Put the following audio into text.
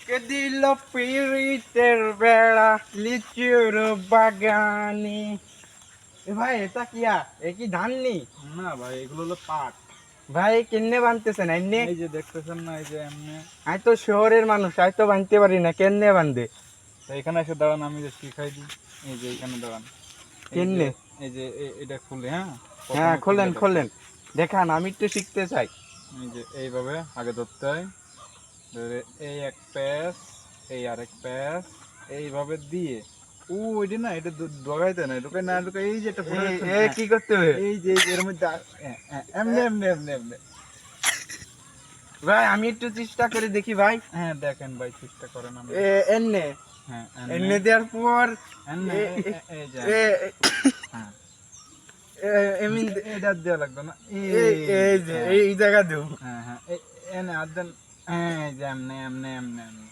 কে দিল পিরিতের বেড়া লিচুর বাগানে। এ ভাই এটা কিয়া এ কি ধান নি? না ভাই, এগুলো হলো পাট। ভাই কেমনে বানতেছেন এমনি? এই যে দেখতেছেন না, এই যে এমনি। আমি তো শহরের মানুষ, আমি তো বানতে পারি না, কেমনে বান্ধে? তো এখানে এসে দাঁড়ান, আমি যে শিখাই দিই। এই যে এখানে দাঁড়ান। এই যে কেমনে? এই যে এটা খুলে, হ্যাঁ হ্যাঁ প্রথমে খুলে খোলেন দেখেন। খোলেন, দেখান, আমি একটু শিখতে চাই। এই যে এইভাবে আগে ধরতে হয়, ধরে এই এক প্যাচ, এই আরেক প্যাচ, এইভাবে দিয়ে ওইটা না, এটা ঢোকাইতে না, ঢোকাই না ঢোকাই, এই যে একটা ফুটা যাচ্ছে না, কি করতে হবে? এই যে এর মধ্যে এমনি এমনি এমনি এমনি। ভাই আমি একটু চেষ্টা করে দেখি ভাই। হ্যাঁ দেখেন ভাই, চেষ্টা করেন। আমি এনে হ্যাঁ এনে দেওয়ার পর এমনি, এই যে হ্যাঁ, এমিন এটা দেওয়া লাগবে না, এই যে এই জায়গা দেব। হ্যাঁ হ্যাঁ, এনে আর দেন। হ্যাঁ, এই যে এমনি এমনি এমনি এমনি।